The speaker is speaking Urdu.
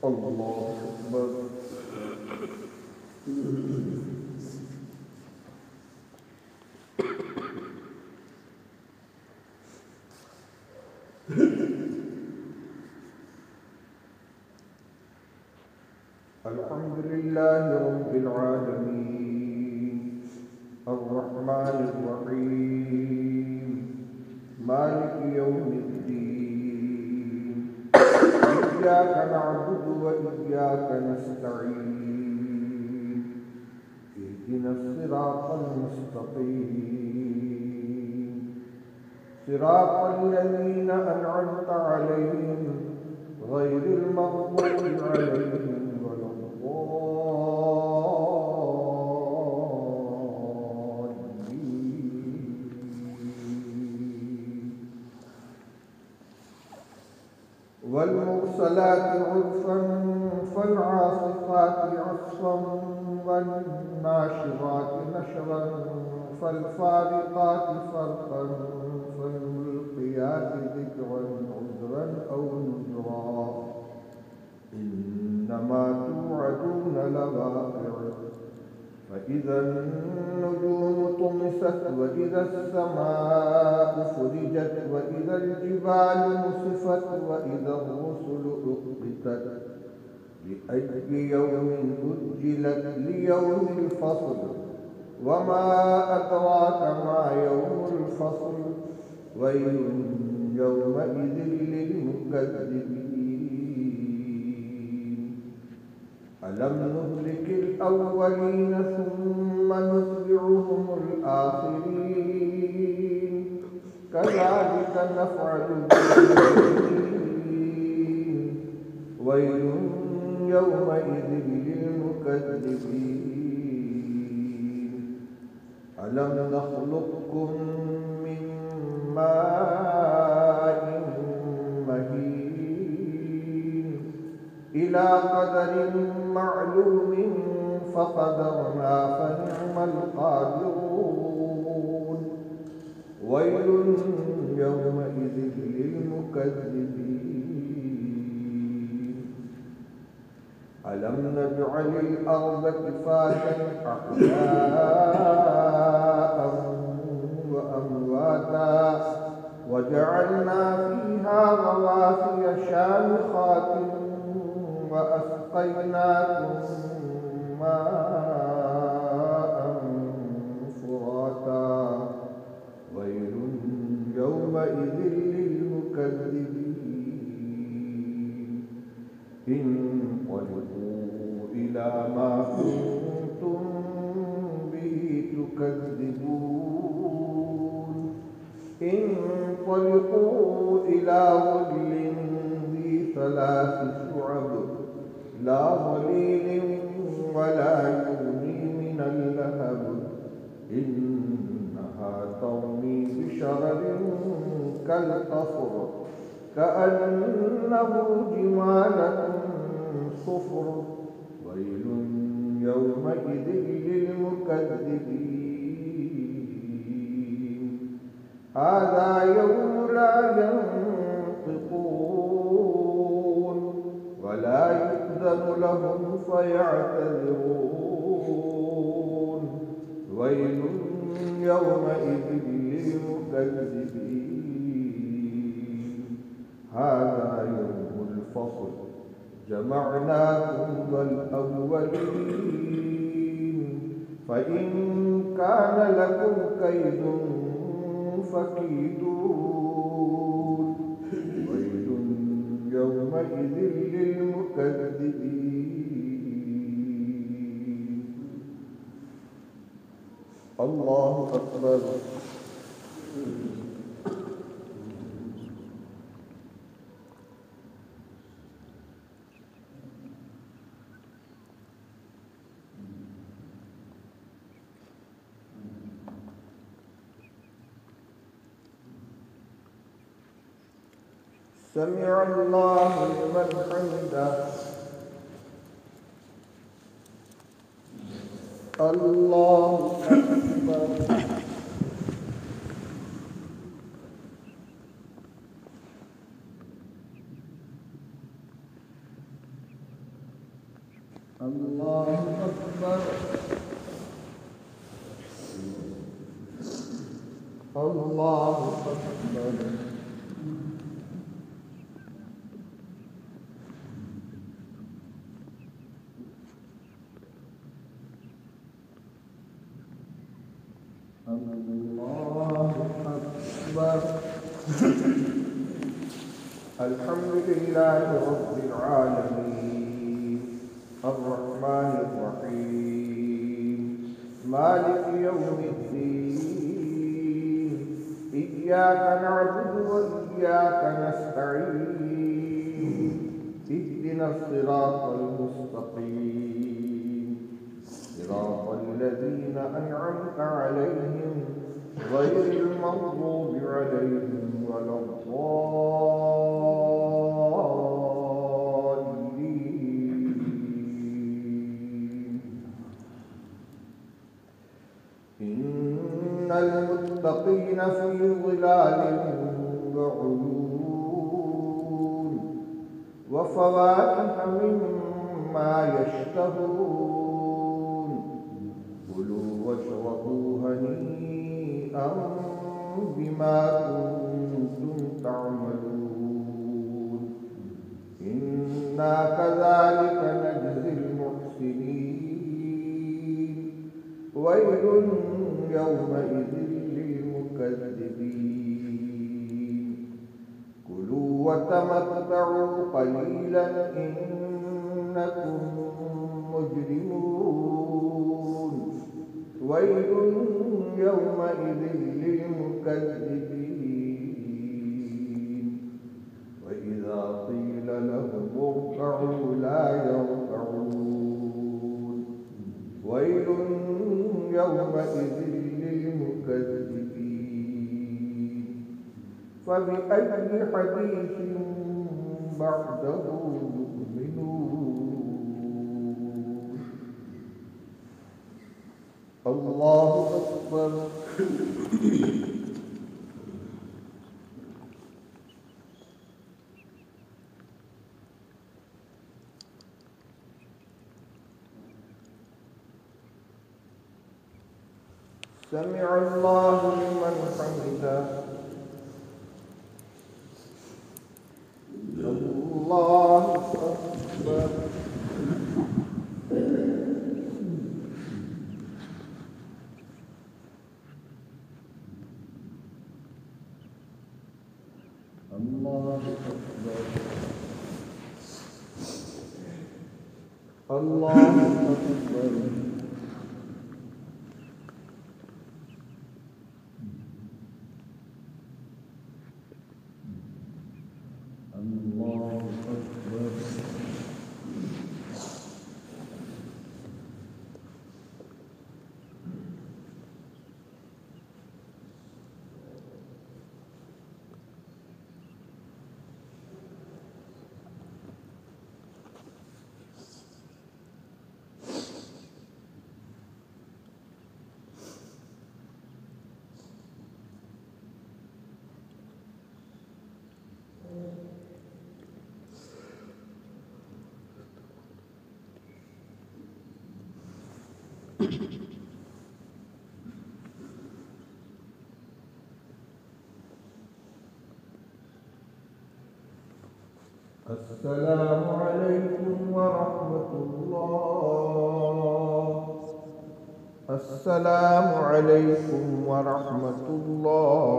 الله أكبر. الحمد لله رب العالمين الرحمن الرحيم مالك يوم الدين إياك نعبد وإياك نستعين اهدنا الصراط المستقيم صراط الذين أنعمت عليهم غير المغضوب عليهم ولا الضالين. والمرسلات عرفا فالعاصفات عصفا والناشرات نشرا فالفارقات فرقا فالملقيات ذكرا عذرا أو نذرا إنما توعدون لواقع فإذا النجوم طمست وإذا السماء فرجت وإذا الجبال نسفت وإذا الرسل أقتت لأي يوم أجلت ليوم الفصل وما أدراك ما يوم الفصل ويل يومئذ للمكذبين ألم نهلك الأولين ثم نتبعهم الآخرين كذلك نفعل بالمجرمين ويل يومئذ للمكذبين ألم نخلقكم من ماء مهين إلى قدر معلوم فقدرنا فنعم القادرون ويل يومئذ للمكذبين ألم نجعل الأرض كفاتا أحياء وأمواتا وجعلنا فيها رواسي شامخات وأسقيناكم ماء فراتا ويل يومئذ للمكذبين انطلقوا إلى ما كنتم به تكذبون انطلقوا إلى ظل ذي ثلاث شعب لا ظليل ولا يغني من اللهب إنها ترمي بشرر كالقصر كأنه جمالة صفر ويل يومئذ للمكذبين هذا يوم لا ينطقون ولا يؤذن لهم فيعتذرون ويل يومئذ للمكذبين هذا يوم الفصل جمعناكم والأولين فإن كان لكم كيد فكيدون ويل يومئذ للمكذبين الله أكبر. سمع الله لمن حمده الله أكبر. الله أكبر الله أكبر الله أكبر الحمد لله رب العالمين الرحمن الرحيم مالك يوم الدين إياك نعبد وإياك نستعين اهدنا الصراط المستقيم صراط الذين أنعمت عليهم غير المغضوب عليهم ولا الضالين إن المتقين في ظلال وعيون وفواكه مما يشتهون كلوا واشربوا هنيئا بما كنتم تعملون إنا كذلك نجزي المحسنين ويل يومئذ للمكذبين كلوا وتمتعوا قليلا إنكم مجرمون ويل يومئذ للمكذبين وإذا قيل لهم اركعوا لا يركعون ويل يومئذ للمكذبين فبأي حديث بعده يؤمنون الله أكبر سمع الله لمن حمده الله أكبر الله أكبر الله أكبر الله أكبر السلام عليكم ورحمة الله السلام عليكم ورحمة الله